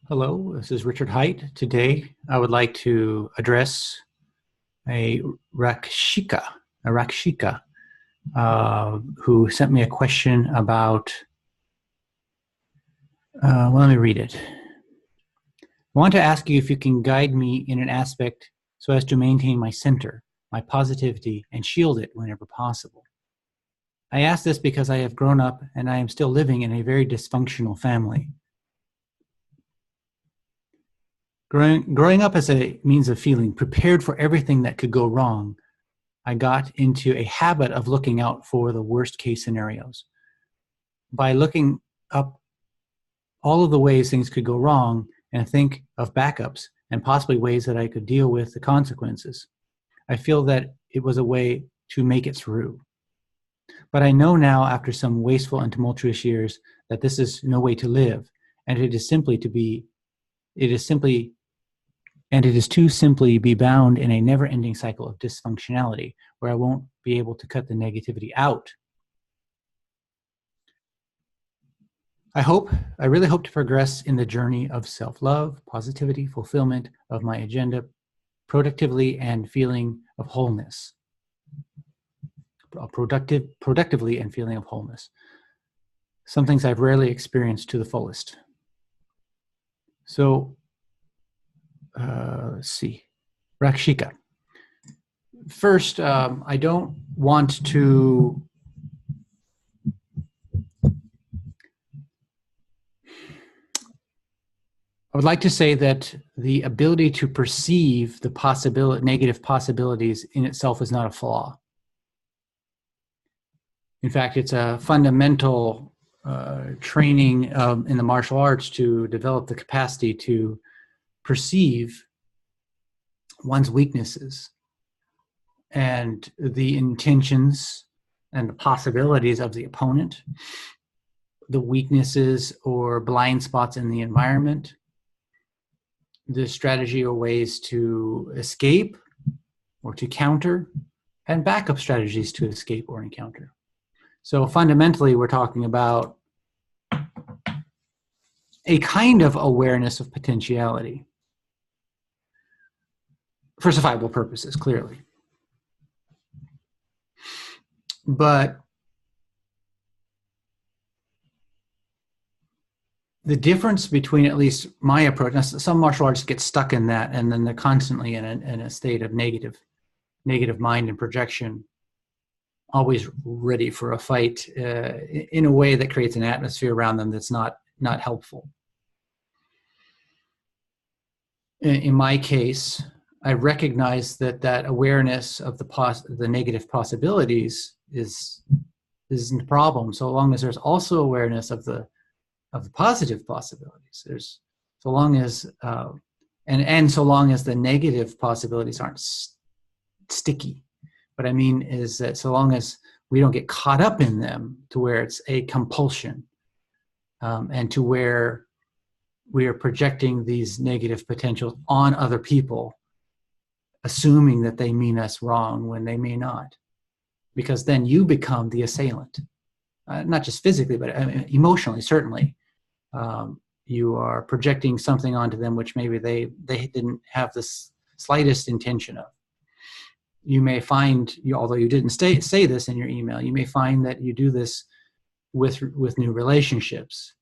Hello, this is Richard Haight. Today, I would like to address a Rakshika, who sent me a question about, let me read it. I want to ask you if you can guide me in an aspect so as to maintain my center, my positivity, and shield it whenever possible. I ask this because I have grown up and I am still living in a very dysfunctional family. Growing up as a means of feeling prepared for everything that could go wrong, I got into a habit of looking out for the worst case scenarios. By looking up all of the ways things could go wrong and think of backups and possibly ways that I could deal with the consequences, I feel that it was a way to make it through. But I know now, after some wasteful and tumultuous years, that this is no way to live, and it is too simply be bound in a never-ending cycle of dysfunctionality where I won't be able to cut the negativity out. I really hope to progress in the journey of self-love, positivity, fulfillment of my agenda, productively and feeling of wholeness. Productively and feeling of wholeness. Some things I've rarely experienced to the fullest. So, let's see. Rakshika. First, I don't want to I would like to say that the ability to perceive the negative possibilities in itself is not a flaw. In fact, it's a fundamental training in the martial arts to develop the capacity to perceive one's weaknesses and the intentions and the possibilities of the opponent, the weaknesses or blind spots in the environment, the strategy or ways to escape or to counter, and backup strategies to escape or encounter. So fundamentally, we're talking about a kind of awareness of potentiality for survival purposes, clearly. But the difference between at least my approach, now some martial artists get stuck in that, and then they're constantly in a state of negative mind and projection, always ready for a fight in a way that creates an atmosphere around them that's not helpful. In my case, I recognize that awareness of the negative possibilities isn't a problem, so long as there's also awareness of the positive possibilities. So long as the negative possibilities aren't sticky. What I mean is that so long as we don't get caught up in them to where it's a compulsion, and to where we are projecting these negative potentials on other people, assuming that they mean us wrong when they may not, because then you become the assailant, not just physically, but emotionally, certainly. You are projecting something onto them which maybe they didn't have the slightest intention of. You may find, although you didn't say this in your email, you may find that you do this with new relationships.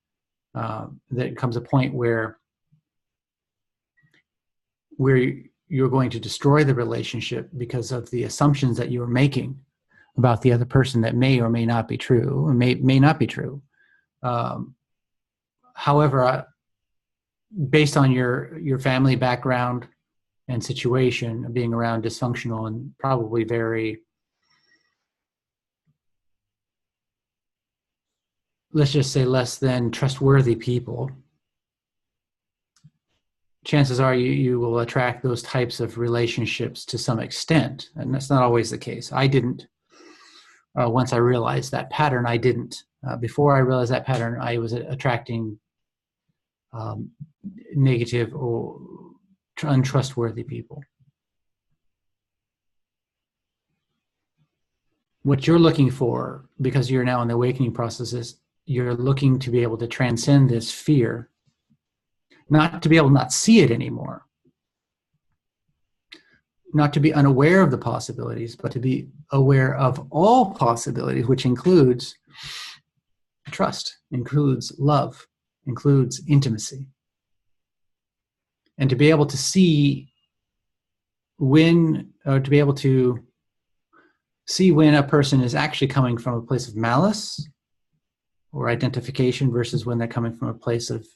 That comes a point where you're going to destroy the relationship because of the assumptions that you are making about the other person that may or may not be true, or may not be true. However, based on your family background and situation, being around dysfunctional and probably very, let's just say, less than trustworthy people, chances are you will attract those types of relationships to some extent. And that's not always the case. I didn't. Once I realized that pattern, I didn't. Before I realized that pattern, I was attracting negative or untrustworthy people. What you're looking for, because you're now in the awakening process, is you're looking to be able to transcend this fear not to be able to not see it anymore, not to be unaware of the possibilities, but to be aware of all possibilities, which includes trust, includes love, includes intimacy. And to be able to see when, or to be able to see when a person is actually coming from a place of malice or identification versus when they're coming from a place of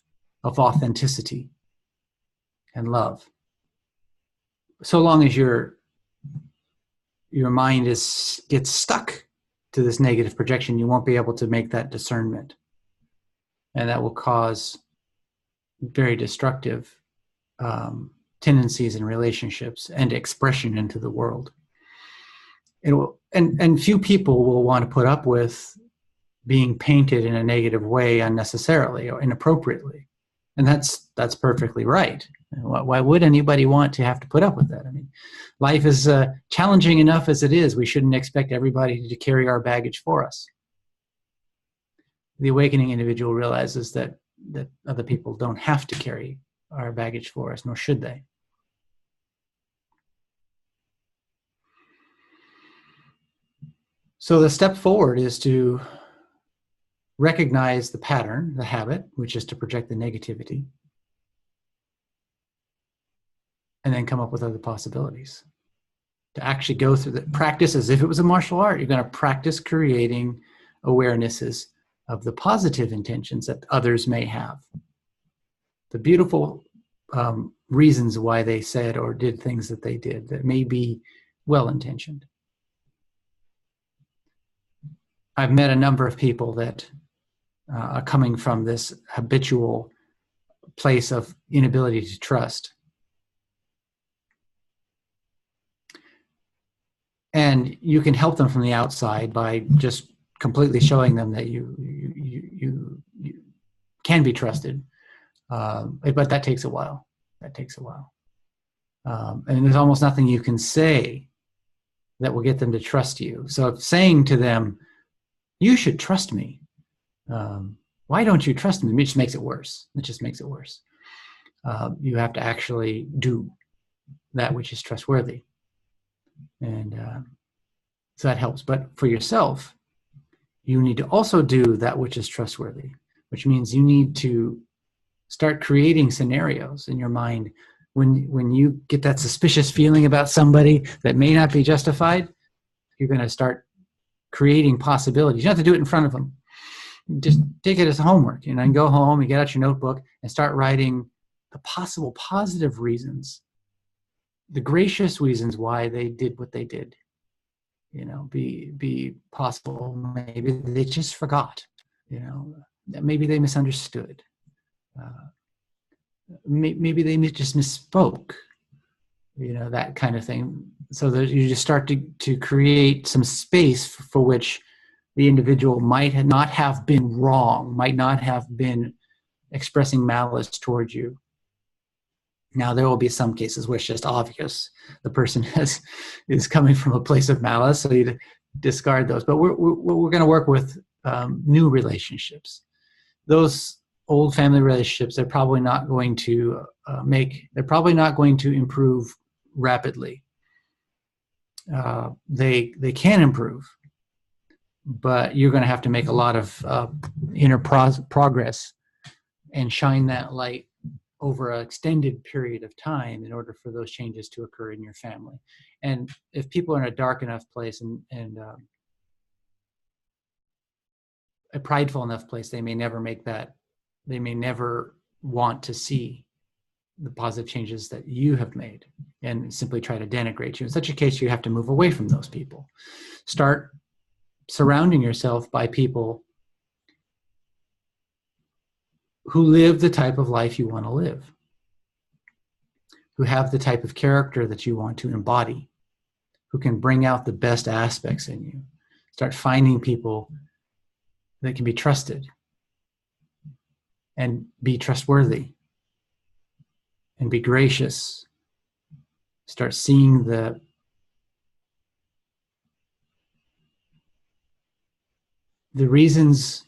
authenticity and love. So long as your mind gets stuck to this negative projection, you won't be able to make that discernment. And that will cause very destructive tendencies in relationships and expression into the world. It will, and few people will want to put up with being painted in a negative way unnecessarily or inappropriately. And that's perfectly right. Why would anybody want to have to put up with that? I mean, life is challenging enough as it is. We shouldn't expect everybody to carry our baggage for us. The awakening individual realizes that other people don't have to carry our baggage for us, nor should they. So the step forward is to recognize the pattern, the habit, which is to project the negativity, and then come up with other possibilities. To actually go through the practice as if it was a martial art. You're going to practice creating awarenesses of the positive intentions that others may have. The beautiful reasons why they said or did things that they did that may be well-intentioned. I've met a number of people that are coming from this habitual place of inability to trust. And you can help them from the outside by just completely showing them that you can be trusted. But that takes a while. And there's almost nothing you can say that will get them to trust you. So if saying to them, you should trust me. Why don't you trust me? It just makes it worse. You have to actually do that which is trustworthy. And so that helps. But for yourself, you need to also do that which is trustworthy, which means you need to start creating scenarios in your mind when you get that suspicious feeling about somebody that may not be justified. You're going to start creating possibilities. You don't have to do it in front of them. Just take it as homework, and go home, you get out your notebook and start writing the possible positive reasons, the gracious reasons why they did what they did. Be possible. Maybe they just forgot, maybe they misunderstood. Maybe they just misspoke, that kind of thing. So that you just start to create some space for which the individual might not have been wrong, might not have been expressing malice towards you. Now, there will be some cases where it's just obvious the person is coming from a place of malice, so you discard those. But we're going to work with new relationships. Those old family relationships, they're probably not going to improve rapidly. They can improve, but you're going to have to make a lot of inner progress and shine that light over an extended period of time in order for those changes to occur in your family. And if people are in a dark enough place and a prideful enough place, they may never make that. They may never want to see the positive changes that you have made and simply try to denigrate you. In such a case, you have to move away from those people. Start surrounding yourself by people who live the type of life you want to live, who have the type of character that you want to embody, who can bring out the best aspects in you. Start finding people that can be trusted and be trustworthy and be gracious. Start seeing the reasons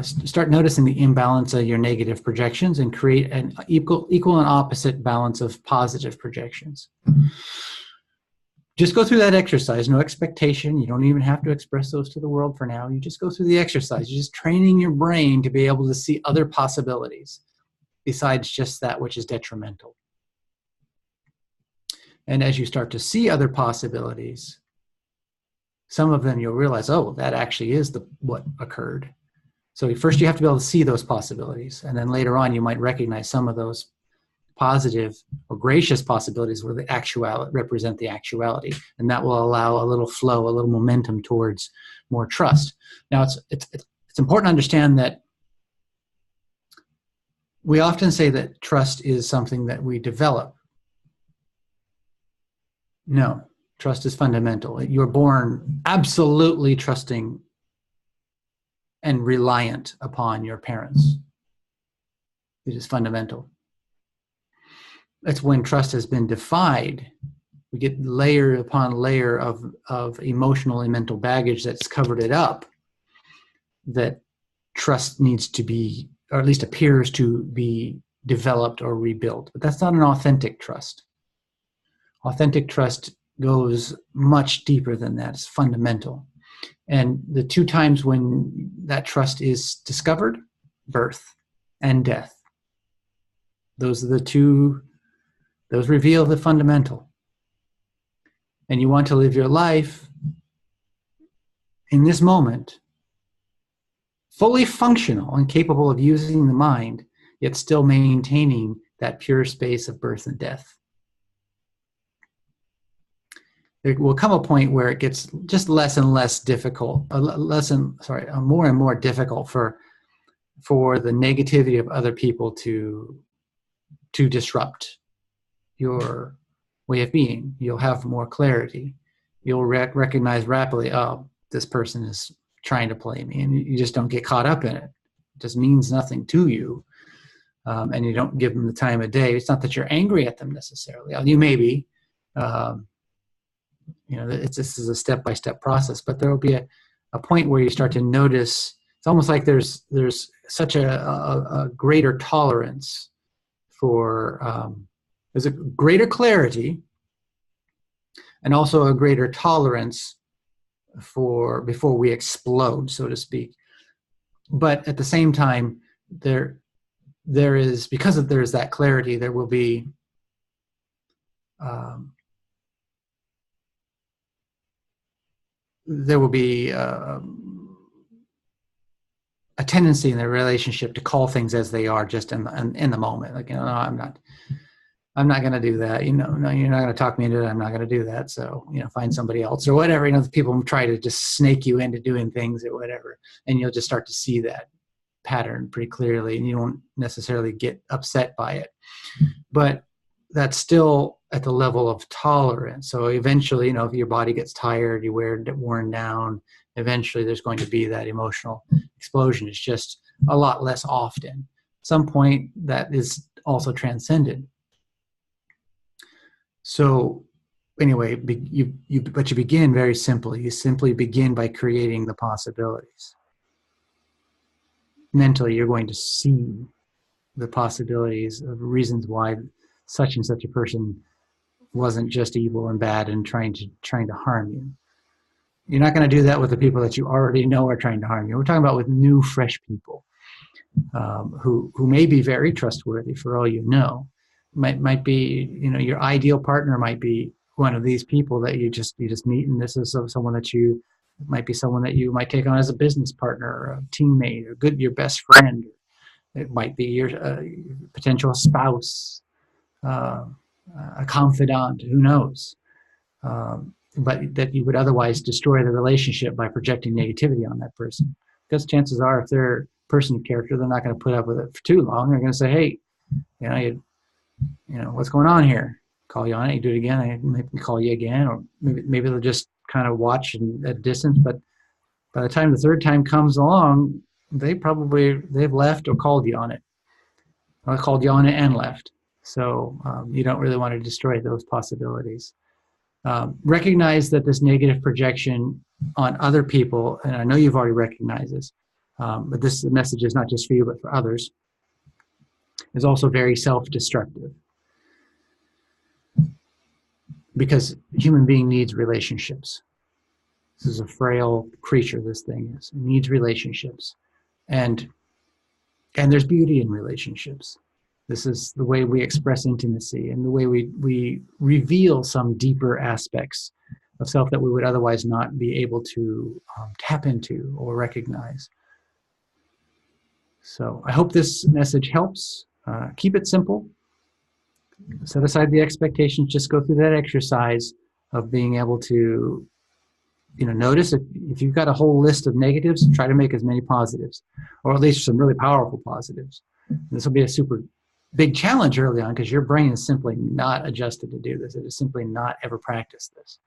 start noticing the imbalance of your negative projections and create an equal and opposite balance of positive projections. Just go through that exercise, no expectation. You don't even have to express those to the world for now. You just go through the exercise. You're just training your brain to be able to see other possibilities besides just that which is detrimental. And as you start to see other possibilities, some of them you'll realize, oh, that actually is what occurred. So first you have to be able to see those possibilities. And then later on, you might recognize some of those positive or gracious possibilities where the actuality represent the actuality. And that will allow a little flow, a little momentum towards more trust. Now, it's important to understand that we often say that trust is something that we develop. No, trust is fundamental. You're born absolutely trusting and reliant upon your parents. It is fundamental. That's when trust has been defied. We get layer upon layer of emotional and mental baggage that's covered it up, that trust needs to be, or at least appears to be, developed or rebuilt. But that's not an authentic trust. Authentic trust goes much deeper than that. It's fundamental. And the two times when that trust is discovered, birth and death. Those are the two, those reveal the fundamental. And you want to live your life in this moment, fully functional and capable of using the mind, yet still maintaining that pure space of birth and death. There will come a point where it gets just less and less difficult, more and more difficult for the negativity of other people to disrupt your way of being. You'll have more clarity. You'll recognize rapidly, oh, this person is trying to play me, and you just don't get caught up in it. It just means nothing to you, and you don't give them the time of day. It's not that you're angry at them necessarily. You may be. This is a step-by-step process, but there will be a point where you start to notice. It's almost like there's such a greater tolerance for, there's a greater clarity and also a greater tolerance for before we explode, so to speak. But at the same time, there is, because there's that clarity, there will be a tendency in the relationship to call things as they are, just in the moment. Like, no, I'm not going to do that. No, you're not going to talk me into it. I'm not going to do that. So, find somebody else or whatever. The people try to just snake you into doing things or whatever, and you'll just start to see that pattern pretty clearly, and you won't necessarily get upset by it. But that's still at the level of tolerance. So eventually, if your body gets tired, you worn down, eventually there's going to be that emotional explosion. It's just a lot less often. At some point, that is also transcended. So anyway, but you begin very simply. You simply begin by creating the possibilities. Mentally, you're going to see the possibilities of reasons why such and such a person wasn't just evil and bad and trying to harm you. You're not going to do that with the people that you already know are trying to harm you. We're talking about with new, fresh people who may be very trustworthy for all you know. Might be, your ideal partner might be one of these people that you just meet, and this is someone that might be someone that you might take on as a business partner or a teammate or your best friend. It might be your potential spouse, a confidant, who knows? But that you would otherwise destroy the relationship by projecting negativity on that person. Because chances are, if they're a person of character, they're not going to put up with it for too long. They're going to say, hey, what's going on here? Call you on it, you do it again, I maybe call you again, or maybe they'll just kind of watch at a distance. But by the time the third time comes along, they've left or called you on it. Or called you on it and left. So you don't really want to destroy those possibilities. Recognize that this negative projection on other people, and I know you've already recognized this, but this message is not just for you, but for others, is also very self-destructive. Because human being needs relationships. This is a frail creature, this thing is. It needs relationships. And there's beauty in relationships. This is the way we express intimacy and the way we reveal some deeper aspects of self that we would otherwise not be able to tap into or recognize. So I hope this message helps. Keep it simple. Set aside the expectations. Just go through that exercise of being able to, notice if you've got a whole list of negatives, try to make as many positives, or at least some really powerful positives. And this will be a super big challenge early on because your brain is simply not adjusted to do this. It is simply not ever practiced this.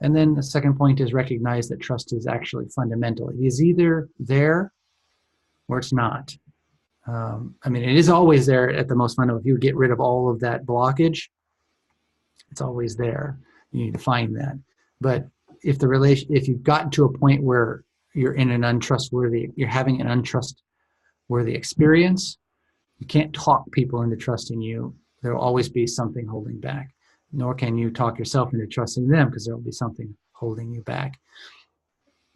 And then the second point is recognize that trust is actually fundamental. It is either there or it's not. It is always there at the most fundamental. If you get rid of all of that blockage, it's always there. You need to find that. But if you've gotten to a point where you're having an untrustworthy experience, you can't talk people into trusting you. There will always be something holding back. Nor can you talk yourself into trusting them because there will be something holding you back.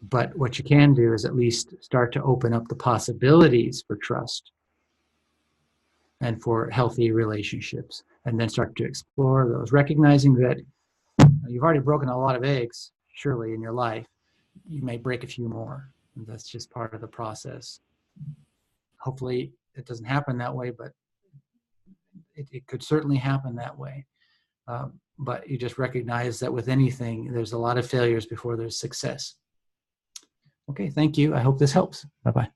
But what you can do is at least start to open up the possibilities for trust and for healthy relationships, and then start to explore those, recognizing that you've already broken a lot of eggs, surely, in your life. You may break a few more. And that's just part of the process. Hopefully it doesn't happen that way, but it could certainly happen that way. But you just recognize that with anything, there's a lot of failures before there's success. Okay, thank you. I hope this helps. Bye-bye.